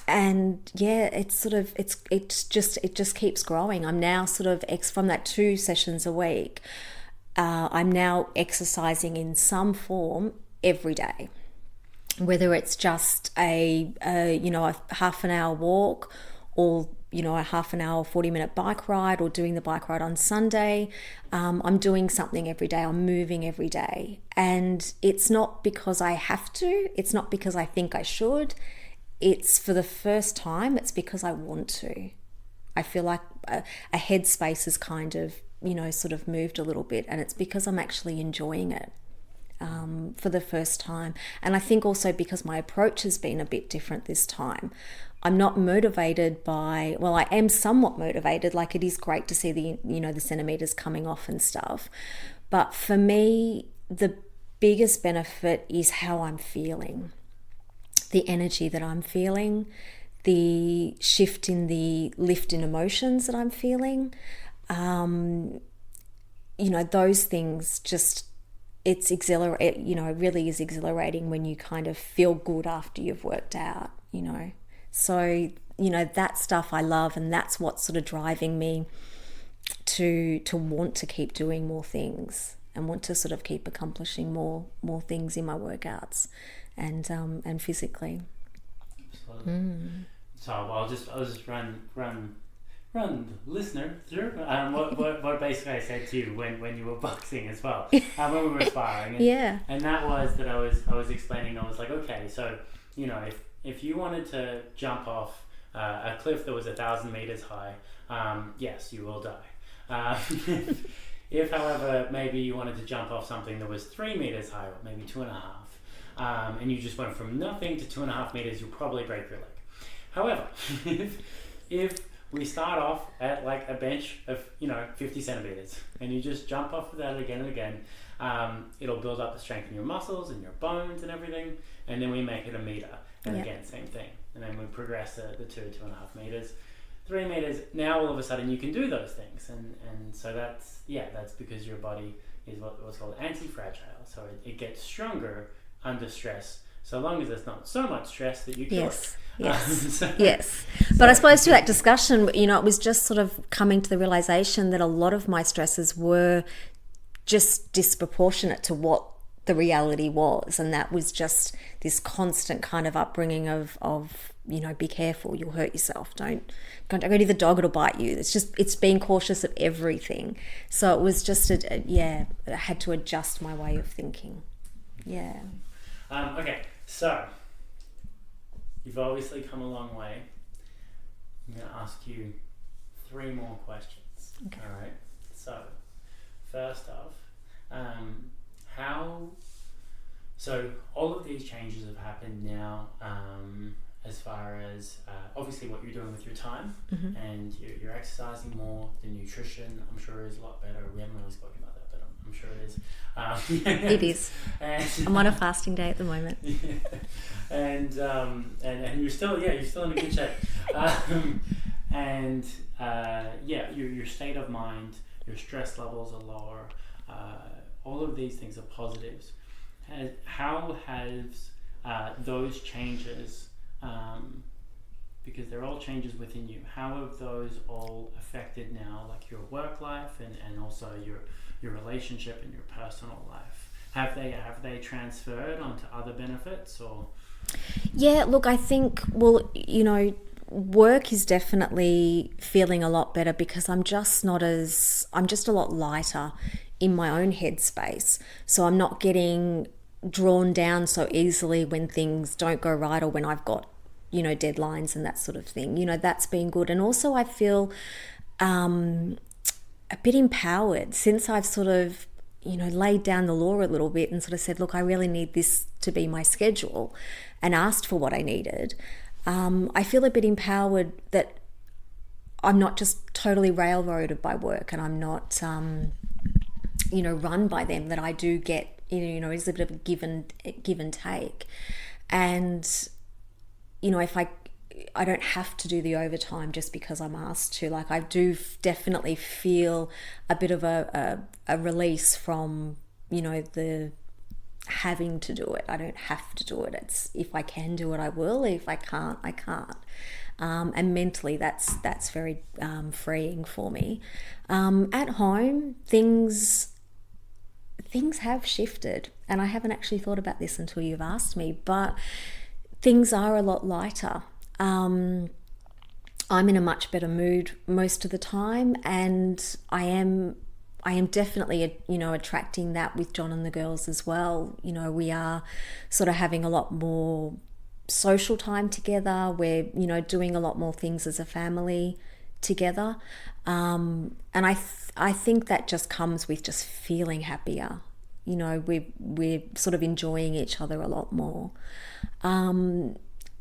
And yeah, it's sort of, it just keeps growing. I'm now sort of from that 2 sessions a week, I'm now exercising in some form every day, whether it's just a half an hour walk or, a half an hour, 40-minute bike ride, or doing the bike ride on Sunday. I'm doing something every day. I'm moving every day. And it's not because I have to, it's not because I think I should. It's for the first time, it's because I want to. I feel like a headspace has kind of, sort of moved a little bit, and it's because I'm actually enjoying it for the first time. And I think also because my approach has been a bit different this time. I'm not motivated by, well, I am somewhat motivated, like it is great to see the centimeters coming off and stuff. But for me, the biggest benefit is how I'm feeling. The energy that I'm feeling, the shift in the lift in emotions that I'm feeling, those things just, it's exhilarating, it really is exhilarating when you kind of feel good after you've worked out, So, that stuff I love, and that's what's sort of driving me to want to keep doing more things and want to sort of keep accomplishing more things in my workouts. And physically. Absolutely. So I'll just run the listener through what basically I said to you when you were boxing as well, when we were sparring. And that was that I was explaining. I was like, okay, so if you wanted to jump off a cliff that was 1,000 meters high, yes, you will die. If, however, maybe you wanted to jump off something that was 3 meters high, or maybe 2.5. And you just went from nothing to 2.5 meters, you'll probably break your leg. However, if we start off at like a bench of 50 centimeters, and you just jump off of that again and again, it'll build up the strength in your muscles and your bones and everything, and then we make it a meter, and again, same thing, and then we progress the 2.5 meters, 3 meters. Now all of a sudden you can do those things, and so that's because your body is what's called anti-fragile, so it gets stronger under stress, so long as there's not so much stress that you kill it. Yes. But I suppose to that discussion, it was just sort of coming to the realization that a lot of my stresses were just disproportionate to what the reality was, and that was just this constant kind of upbringing of be careful, you'll hurt yourself, don't go near the dog, it'll bite you. It's being cautious of everything. So it was just I had to adjust my way of thinking. Okay, so you've obviously come a long way. I'm going to ask you 3 more questions. Okay. All right. So, first off, so all of these changes have happened now, as far as obviously what you're doing with your time, and you're exercising more. The nutrition, I'm sure, is a lot better. We haven't really spoken about that, but I'm sure it is. It is. I'm on a fasting day at the moment. And you're still in a good shape. Your state of mind, your stress levels are lower. All of these things are positives. How has those changes, because they're all changes within you, how have those all affected now, like your work life and also your relationship and your personal life? have they transferred onto other benefits or? Yeah, look, I think, well, work is definitely feeling a lot better because I'm just a lot lighter in my own headspace. So I'm not getting drawn down so easily when things don't go right or when I've got, deadlines and that sort of thing. That's been good. And also I feel a bit empowered since I've sort of, laid down the law a little bit and sort of said, look, I really need this to be my schedule, and asked for what I needed. I feel a bit empowered that I'm not just totally railroaded by work, and I'm not, run by them, that I do get, it's a bit of a give and take. And, if I don't have to do the overtime just because I'm asked to. Like, I do definitely feel a bit of a release from, the having to do it. I don't have to do it. It's, if I can do it, I will. If I can't, I can't. And mentally, that's very freeing for me. At home, things have shifted, and I haven't actually thought about this until you've asked me, but things are a lot lighter. I'm in a much better mood most of the time, and I am definitely, attracting that with John and the girls as well. We are sort of having a lot more social time together. We're, doing a lot more things as a family together. And I think that just comes with just feeling happier. We're sort of enjoying each other a lot more.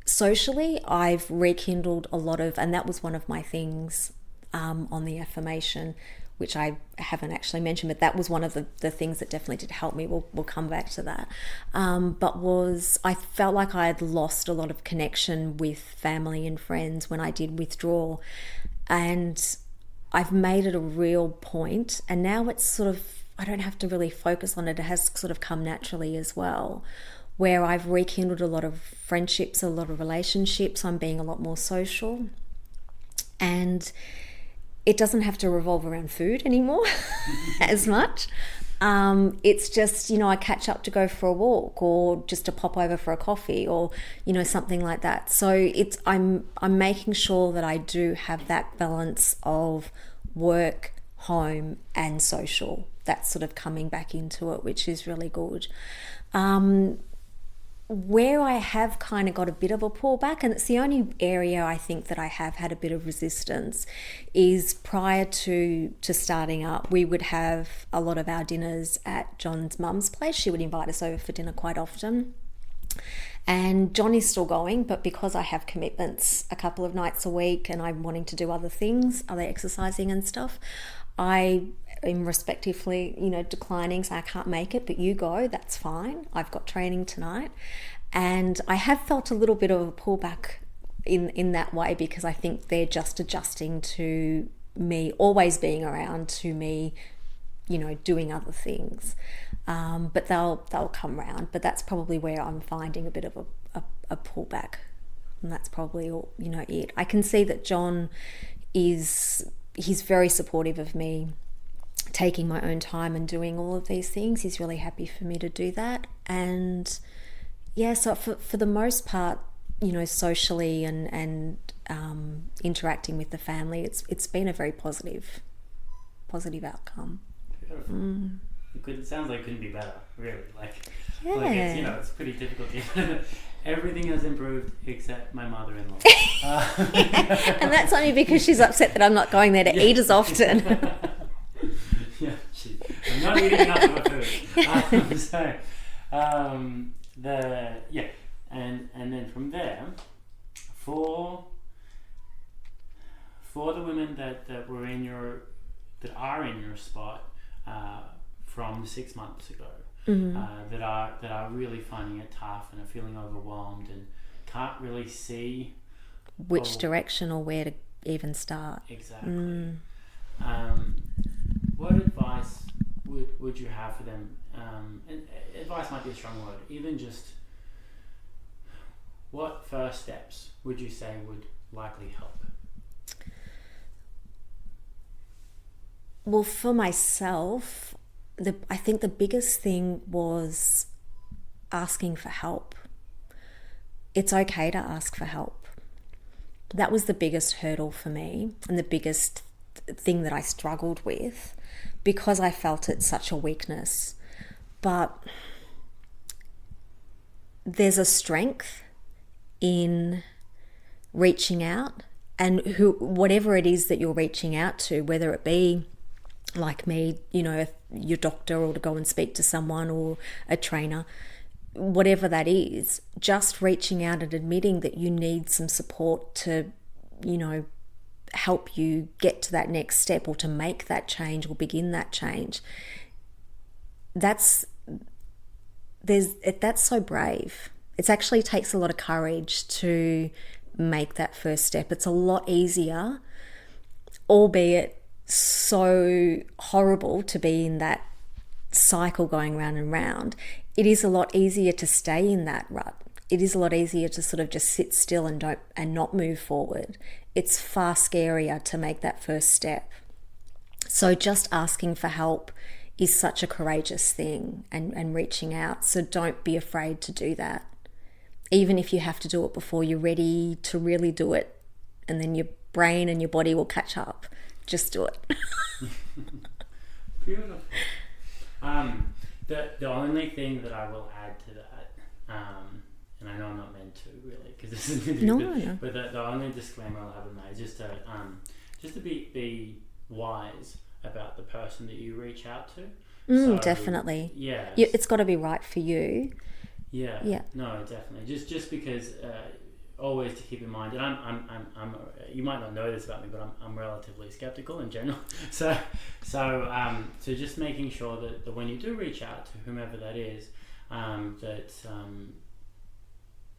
Socially, I've rekindled a lot of, and that was one of my things on the affirmation, which I haven't actually mentioned, but that was one of the things that definitely did help me. We'll come back to that. I felt like I had lost a lot of connection with family and friends when I did withdraw. And I've made it a real point, and now it's sort of, I don't have to really focus on it. It has sort of come naturally as well, where I've rekindled a lot of friendships, a lot of relationships. I'm being a lot more social, and it doesn't have to revolve around food anymore as much. It's just, I catch up to go for a walk, or just to pop over for a coffee, or, something like that. So I'm making sure that I do have that balance of work, home, and social. That's sort of coming back into it, which is really good. Where I have kind of got a bit of a pullback, and it's the only area I think that I have had a bit of resistance, is prior to starting up, we would have a lot of our dinners at John's mum's place. She would invite us over for dinner quite often. And John is still going, but because I have commitments a couple of nights a week and I'm wanting to do other things, other exercising and stuff, I am respectively, declining, so I can't make it, but you go, that's fine. I've got training tonight. And I have felt a little bit of a pullback in that way, because I think they're just adjusting to me always being around, to me, doing other things. But they'll come round. But that's probably where I'm finding a bit of a pullback. And that's probably all, it. I can see that John he's very supportive of me taking my own time and doing all of these things. He's really happy for me to do that. And yeah, so for the most part, socially and interacting with the family, it's been a very positive outcome. Beautiful. It sounds like it couldn't be better, really. Yeah. It's pretty difficult. Everything has improved except my mother-in-law. And that's only because she's upset that I'm not going there to eat as often. Yeah, I'm not eating enough of her food. And then from there, for the women that are in your spot from 6 months ago, that are really finding it tough and are feeling overwhelmed and can't really see which direction or where to even start. Exactly. What advice would you have for them? And advice might be a strong word. Even just what first steps would you say would likely help? Well, for myself, I think the biggest thing was asking for help. It's okay to ask for help. That was the biggest hurdle for me, and the biggest thing that I struggled with, because I felt it's such a weakness. But there's a strength in reaching out, and whatever it is that you're reaching out to, whether it be like me, your doctor, or to go and speak to someone, or a trainer, whatever that is, just reaching out and admitting that you need some support to, help you get to that next step, or to make that change, or begin that change. That's so brave. It actually takes a lot of courage to make that first step. It's a lot easier, albeit so horrible to be in that cycle going round and round. It is a lot easier to stay in that rut. It is a lot easier to sort of just sit still and not move forward. It's far scarier to make that first step. So just asking for help is such a courageous thing, and reaching out. So don't be afraid to do that. Even if you have to do it before you're ready to really do it, and then your brain and your body will catch up. Just do it. Beautiful. The only thing that I will add to that, and I know I'm not meant to really, because this is No. But the only disclaimer I'll have in there is just to be wise about the person that you reach out to. So, definitely. Yeah. It's got to be right for you. Yeah. Yeah. No, definitely. Just because always to keep in mind, and I'm you might not know this about me, but I'm relatively skeptical in general. So just making sure that when you do reach out to whomever that is, that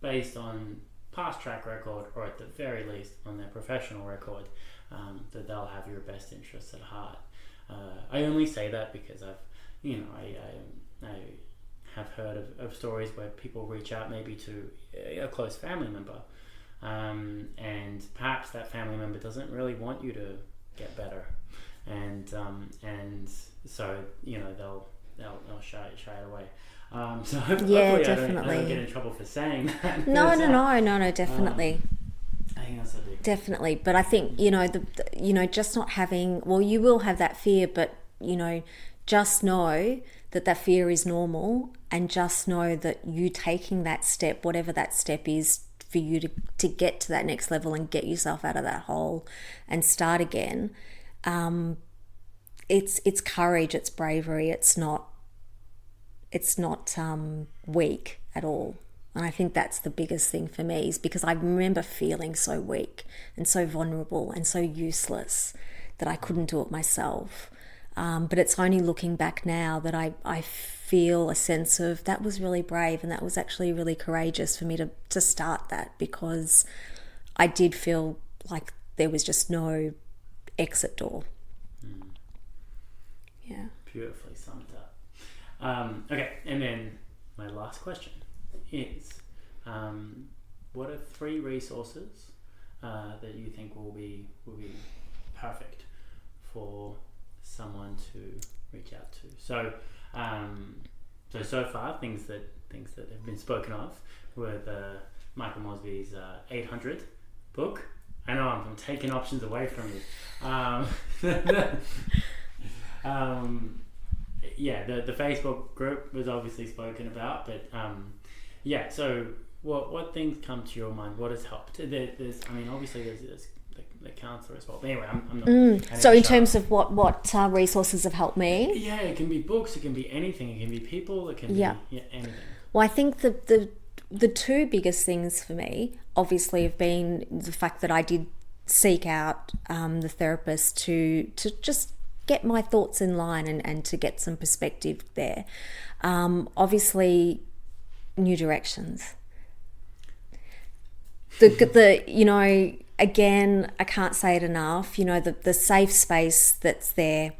based on past track record, or at the very least on their professional record, that they'll have your best interests at heart. I only say that because I have heard of stories where people reach out maybe to a close family member, and perhaps that family member doesn't really want you to get better, and so they'll shy it away. So hopefully definitely. I don't get in trouble for saying that. No, definitely. I think that's a big Definitely. But I think, just not having, well, you will have that fear, but, just know that fear is normal, and just know that you taking that step, whatever that step is for you to get to that next level and get yourself out of that hole and start again. It's courage, it's bravery, it's not weak at all. And I think that's the biggest thing for me, is because I remember feeling so weak and so vulnerable and so useless that I couldn't do it myself. But it's only looking back now that I feel a sense of that was really brave, and that was actually really courageous for me to start that, because I did feel like there was just no exit door. Yeah. Beautifully summed up. Okay, and then my last question is, what are 3 resources that you think will be perfect for someone to reach out to? So far things that have been spoken of were the Michael Mosby's 800 book. I know I'm taking options away from you. The Facebook group was obviously spoken about, but so what things come to your mind? What has helped? There's the counsellor as well. But anyway, I'm not. So in terms of what resources have helped me? Yeah, it can be books, it can be anything, it can be people, it can be anything. Well, I think the 2 biggest things for me obviously have been the fact that I did seek out the therapist to just get my thoughts in line and to get some perspective there. Obviously, New Directions. Again, I can't say it enough, the safe space that's there,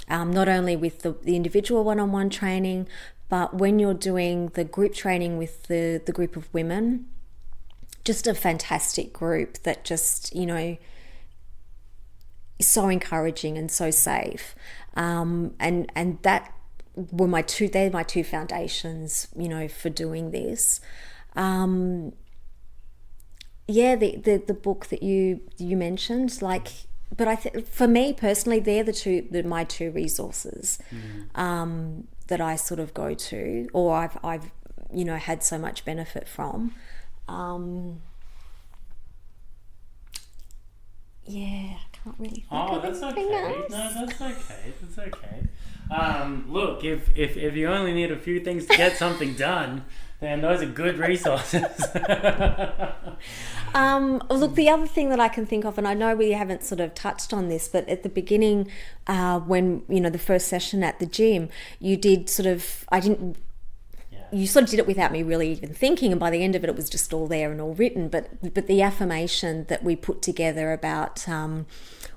not only with the individual one-on-one training, but when you're doing the group training with the group of women, just a fantastic group that just, is so encouraging and so safe. And that they're my two foundations, for doing this. The book that you mentioned, but for me personally, they're my two resources that I sort of go to, or I've had so much benefit from. I can't really think of anything else. No, that's okay. Look, if you only need a few things to get something done, then those are good resources. Look, the other thing that I can think of, and I know we haven't sort of touched on this, but at the beginning, when, the first session at the gym, you did you sort of did it without me really even thinking, and by the end of it, it was just all there and all written. But the affirmation that we put together about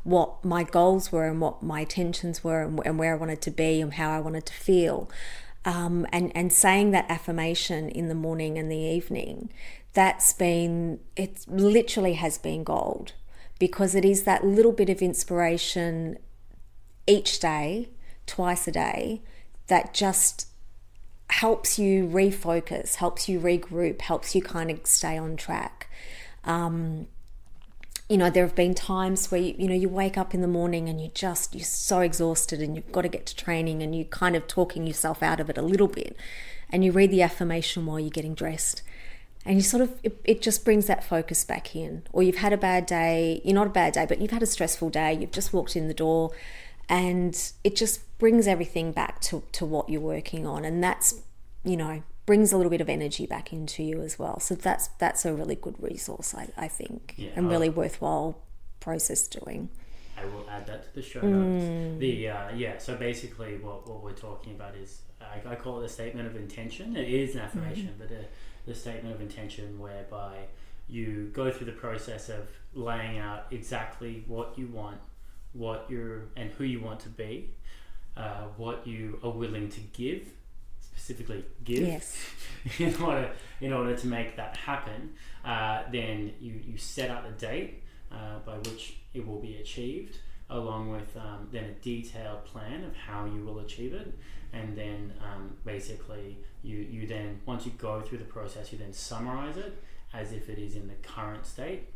what my goals were and what my intentions were and where I wanted to be and how I wanted to feel, and saying that affirmation in the morning and the evening, it literally has been gold, because it is that little bit of inspiration each day, twice a day, that just helps you refocus, helps you regroup, helps you kind of stay on track. There have been times where you wake up in the morning and you're so exhausted and you've got to get to training, and you're kind of talking yourself out of it a little bit, and you read the affirmation while you're getting dressed, and you sort of it just brings that focus back in. Or you've had a bad day, not a bad day, but you've had a stressful day, you've just walked in the door, and it just brings everything back to what you're working on, and that's brings a little bit of energy back into you as well. So that's a really good resource, I think, and really worthwhile process doing. I will add that to the show notes. So basically what we're talking about is, I call it a statement of intention. It is an affirmation, but the statement of intention whereby you go through the process of laying out exactly what you want, and who you want to be, what you are willing to give, specifically give, yes. in order to make that happen. Then you set out the date by which it will be achieved, along with then a detailed plan of how you will achieve it. And then basically you then, once you go through the process, you then summarize it as if it is in the current state.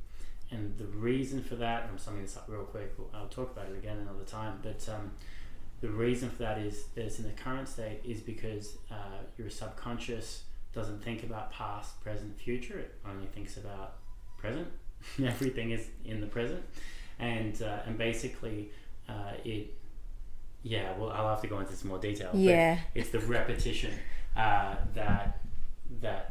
And the reason for that, I'm summing this up real quick, I'll talk about it again another time, but the reason for that is that it's in the current state is because your subconscious doesn't think about past, present, future. It only thinks about present. Everything is in the present, and basically I'll have to go into some more detail. Yeah, but it's the repetition that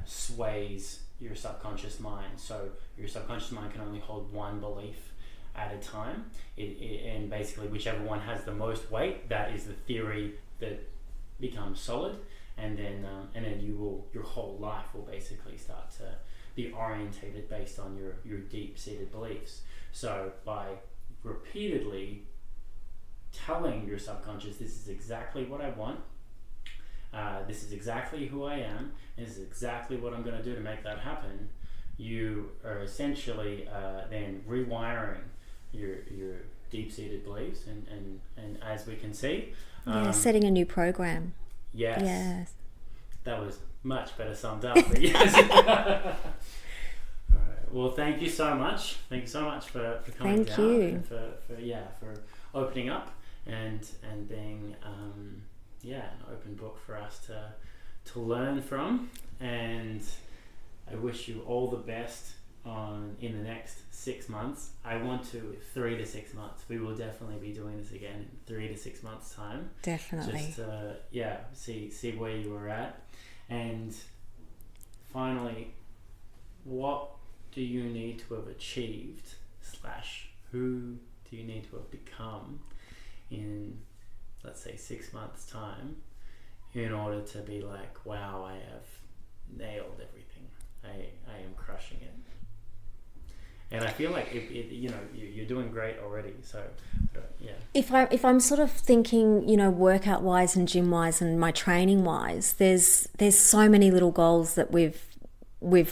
sways your subconscious mind. So your subconscious mind can only hold one belief at a time, and basically whichever one has the most weight, that is the theory that becomes solid, and then your whole life will basically start to be orientated based on your deep-seated beliefs. So by repeatedly telling your subconscious, this is exactly what I want, this is exactly who I am, and this is exactly what I'm going to do to make that happen, you are essentially then rewiring your deep-seated beliefs, and as we can see, setting a new program. Yes. That was much better summed up. But yes. All right. Well, thank you so much. Thank you so much for coming down. Thank you. And for opening up and being an open book for us to learn from. And I wish you all the best in the next 6 months. I want 3 to 6 months. We will definitely be doing this again in 3 to 6 months' time. Definitely. Just see where you were at. And finally, what do you need to have achieved / who do you need to have become in, let's say, 6 months' time, in order to be like, wow, I have nailed everything. I am crushing it. And I feel like you're doing great already. So yeah. If I'm sort of thinking, workout wise and gym wise and my training wise, there's so many little goals that we've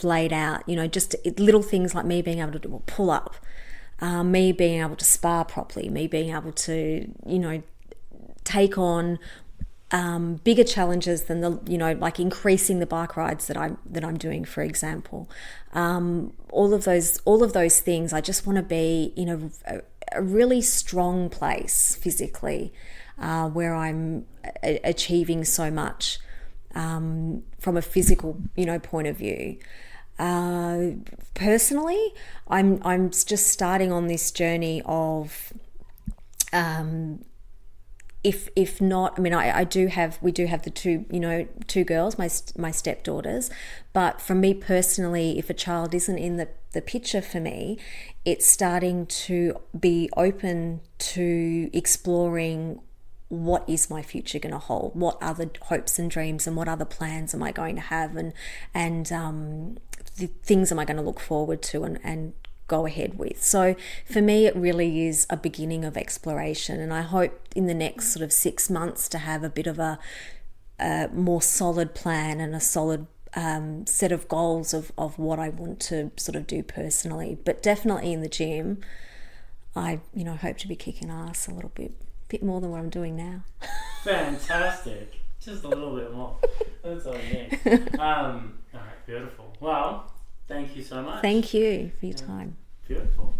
laid out. Just little things like me being able to do a pull up, me being able to spar properly, me being able to take on bigger challenges than like increasing the bike rides that I'm doing, for example. All of those things. I just want to be in a really strong place physically, where I'm achieving so much from a physical, point of view. Personally, I'm just starting on this journey of, if not, I mean, we do have the two girls, my stepdaughters, but for me personally, if a child isn't in the picture for me, it's starting to be open to exploring what is my future going to hold, what other hopes and dreams and what other plans am I going to have, and the things am I going to look forward to and go ahead with. So for me, it really is a beginning of exploration, and I hope in the next sort of 6 months to have a bit of a more solid plan and a solid set of goals of what I want to sort of do personally. But definitely in the gym, I hope to be kicking ass a little bit more than what I'm doing now. Fantastic. Just a little bit more. That's all you need. All right, beautiful. Well, thank you so much. Thank you for your time. Beautiful.